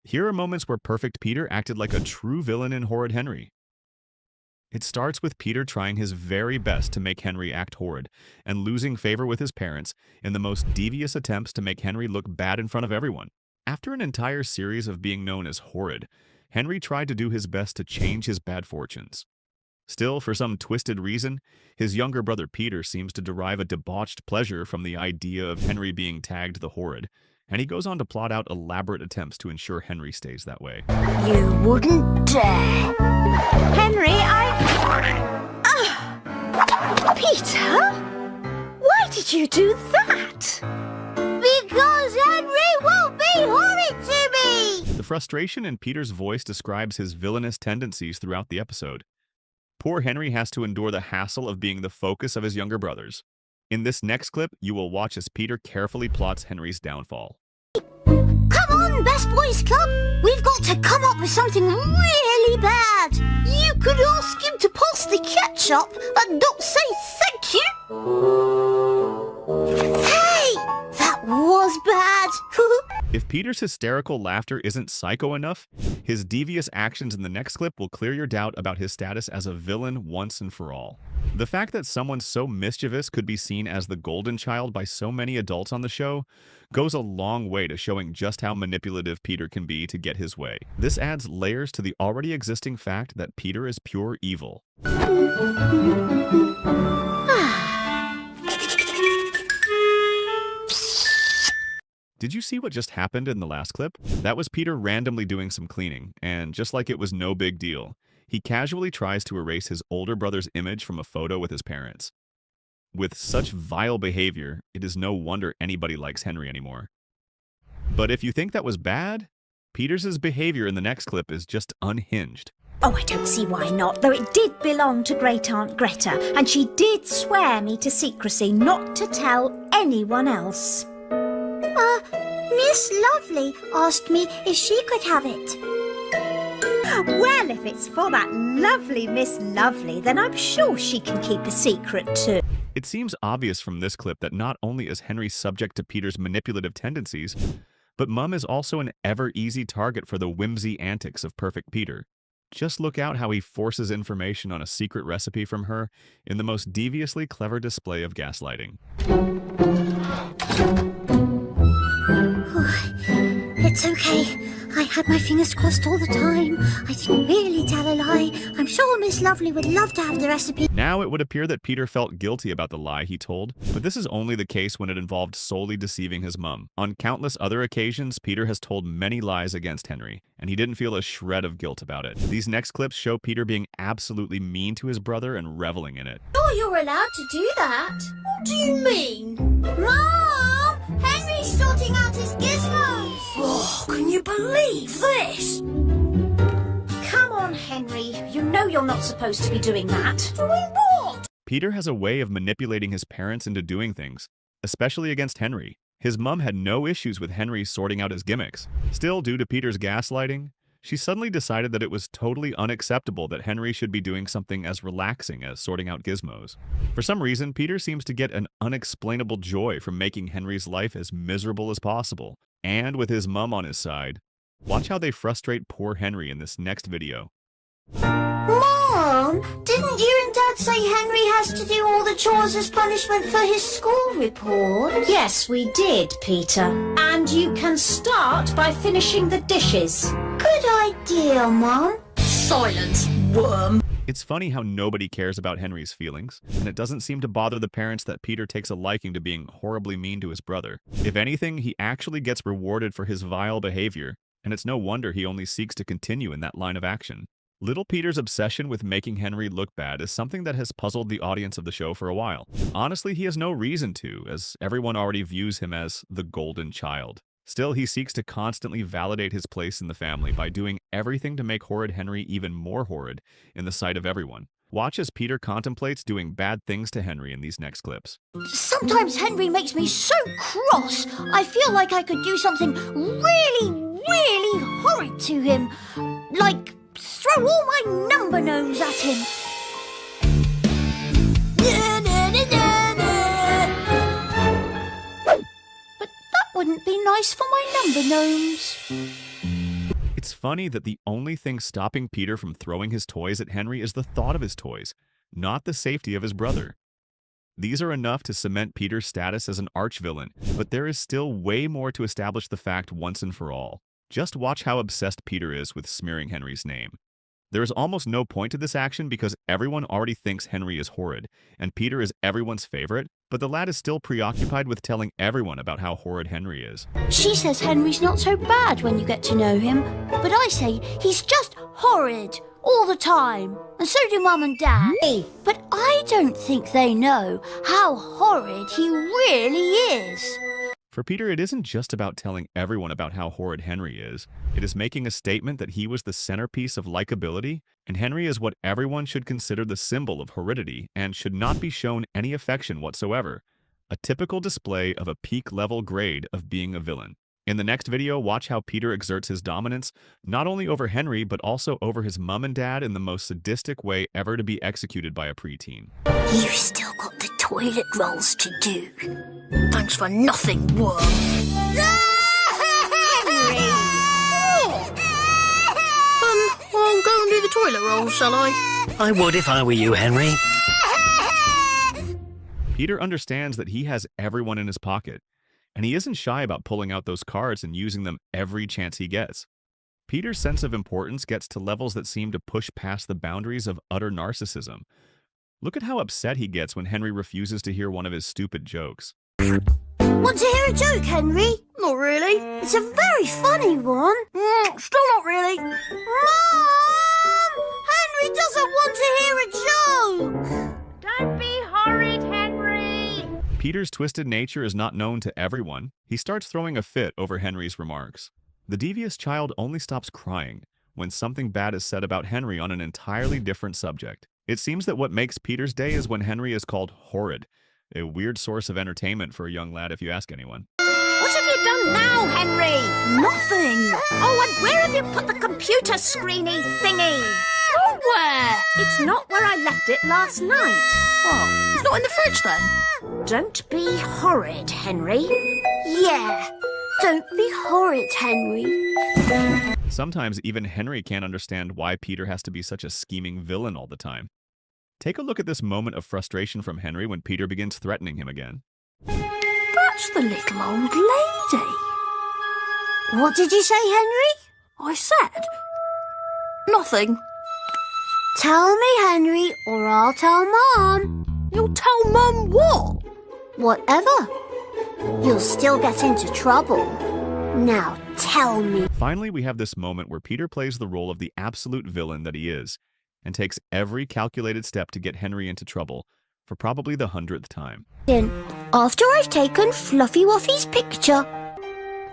Here are moments where Perfect Peter acted like a true villain in Horrid Henry. It starts with Peter trying his very best to make Henry act horrid, and losing favor with his parents in the most devious attempts to make Henry look bad in front of everyone. After an entire series of being known as horrid, Henry tried to do his best to change his bad fortunes. Still, for some twisted reason, his younger brother Peter seems to derive a debauched pleasure from the idea of Henry being tagged the horrid, and he goes on to plot out elaborate attempts to ensure Henry stays that way. You wouldn't dare! Henry, Peter? Why did you do that? Because Henry won't be horrid to me! The frustration in Peter's voice describes his villainous tendencies throughout the episode. Poor Henry has to endure the hassle of being the focus of his younger brothers. In this next clip, you will watch as Peter carefully plots Henry's downfall. Come on, Best Boys Club! We've got to come up with something really bad! You could ask him to pass the ketchup and not say thank you! Hey! That was bad! If Peter's hysterical laughter isn't psycho enough, his devious actions in the next clip will clear your doubt about his status as a villain once and for all. The fact that someone so mischievous could be seen as the golden child by so many adults on the show goes a long way to showing just how manipulative Peter can be to get his way. This adds layers to the already existing fact that Peter is pure evil. Did you see what just happened in the last clip? That was Peter randomly doing some cleaning, and just like it was no big deal, he casually tries to erase his older brother's image from a photo with his parents. With such vile behavior, it is no wonder anybody likes Henry anymore. But if you think that was bad, Peter's behavior in the next clip is just unhinged. Oh, I don't see why not, though it did belong to Great-Aunt Greta, and she did swear me to secrecy not to tell anyone else. Miss Lovely asked me if she could have it. Well, if it's for that lovely Miss Lovely, then I'm sure she can keep a secret too. It seems obvious from this clip that not only is Henry subject to Peter's manipulative tendencies, but Mum is also an ever-easy target for the whimsy antics of Perfect Peter. Just look out how he forces information on a secret recipe from her in the most deviously clever display of gaslighting. It's okay. I had my fingers crossed all the time. I didn't really tell a lie. I'm sure Miss Lovely would love to have the recipe. Now it would appear that Peter felt guilty about the lie he told, but this is only the case when it involved solely deceiving his mum. On countless other occasions, Peter has told many lies against Henry, and he didn't feel a shred of guilt about it. These next clips show Peter being absolutely mean to his brother and reveling in it. Oh, you're allowed to do that? What do you mean? Mom! Henry's sorting out his gizmos! Oh, can you believe this? Come on, Henry. You know you're not supposed to be doing that. Doing what? Peter has a way of manipulating his parents into doing things, especially against Henry. His mum had no issues with Henry sorting out his gimmicks. Still, due to Peter's gaslighting, she suddenly decided that it was totally unacceptable that Henry should be doing something as relaxing as sorting out gizmos. For some reason, Peter seems to get an unexplainable joy from making Henry's life as miserable as possible. And with his mum on his side, watch how they frustrate poor Henry in this next video. Mom, didn't you and Dad say Henry has to do all the chores as punishment for his school report? Yes, we did, Peter. And you can start by finishing the dishes. Good idea, Mom. Silence, worm. It's funny how nobody cares about Henry's feelings, and it doesn't seem to bother the parents that Peter takes a liking to being horribly mean to his brother. If anything, he actually gets rewarded for his vile behavior, and it's no wonder he only seeks to continue in that line of action. Little Peter's obsession with making Henry look bad is something that has puzzled the audience of the show for a while. Honestly, he has no reason to, as everyone already views him as the golden child. Still, he seeks to constantly validate his place in the family by doing everything to make Horrid Henry even more horrid in the sight of everyone. Watch as Peter contemplates doing bad things to Henry in these next clips. Sometimes Henry makes me so cross. I feel like I could do something really horrid to him. Like throw all my number gnomes at him. But that wouldn't be nice for my number gnomes. It's funny that the only thing stopping Peter from throwing his toys at Henry is the thought of his toys, not the safety of his brother. These are enough to cement Peter's status as an arch-villain, but there is still way more to establish the fact once and for all. Just watch how obsessed Peter is with smearing Henry's name. There is almost no point to this action because everyone already thinks Henry is horrid, and Peter is everyone's favorite, but the lad is still preoccupied with telling everyone about how horrid Henry is. She says Henry's not so bad when you get to know him, but I say he's just horrid all the time. And so do Mum and Dad. But I don't think they know how horrid he really is. For Peter, it isn't just about telling everyone about how horrid Henry is. It is making a statement that he was the centerpiece of likability, and Henry is what everyone should consider the symbol of horridity and should not be shown any affection whatsoever. A typical display of a peak-level grade of being a villain. In the next video, watch how Peter exerts his dominance, not only over Henry, but also over his mum and dad in the most sadistic way ever to be executed by a preteen. You've still got the toilet rolls to do. Thanks for nothing, worm. I'll go and do the toilet rolls, shall I? I would if I were you, Henry. Peter understands that he has everyone in his pocket, and he isn't shy about pulling out those cards and using them every chance he gets. Peter's sense of importance gets to levels that seem to push past the boundaries of utter narcissism. Look at how upset he gets when Henry refuses to hear one of his stupid jokes. Want to hear a joke, Henry? Not really. It's a very funny one. Still not really. Mom! Henry doesn't want to hear a joke! Don't be horrid, Henry! Peter's twisted nature is not known to everyone. He starts throwing a fit over Henry's remarks. The devious child only stops crying when something bad is said about Henry on an entirely different subject. It seems that what makes Peter's day is when Henry is called horrid, a weird source of entertainment for a young lad if you ask anyone. What have you done now, Henry? Nothing. Oh, and where have you put the computer screeny thingy? Nowhere. It's not where I left it last night. Oh, it's not in the fridge then. Don't be horrid, Henry. Yeah. Don't be horrid, Henry. Sometimes even Henry can't understand why Peter has to be such a scheming villain all the time. Take a look at this moment of frustration from Henry when Peter begins threatening him again. That's the little old lady. What did you say, Henry? I said nothing. Tell me, Henry, or I'll tell Mom. You'll tell Mum what? Whatever. You'll still get into trouble. Now tell me. Finally, we have this moment where Peter plays the role of the absolute villain that he is, and takes every calculated step to get Henry into trouble, for probably the 100th time. After I've taken Fluffy Wuffy's picture.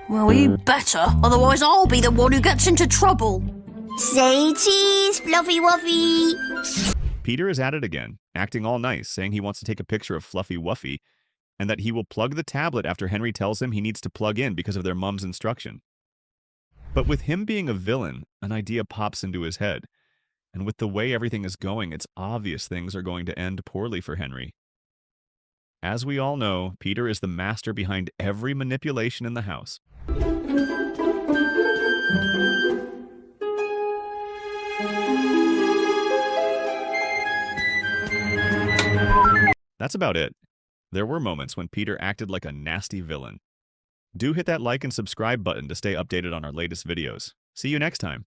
Well, you better, otherwise I'll be the one who gets into trouble. Say cheese, Fluffy Wuffy. Peter is at it again, acting all nice, saying he wants to take a picture of Fluffy Wuffy, and that he will plug the tablet after Henry tells him he needs to plug in because of their mom's instruction. But with him being a villain, an idea pops into his head. And with the way everything is going, it's obvious things are going to end poorly for Henry. As we all know, Peter is the master behind every manipulation in the house. That's about it. There were moments when Peter acted like a nasty villain. Do hit that like and subscribe button to stay updated on our latest videos. See you next time.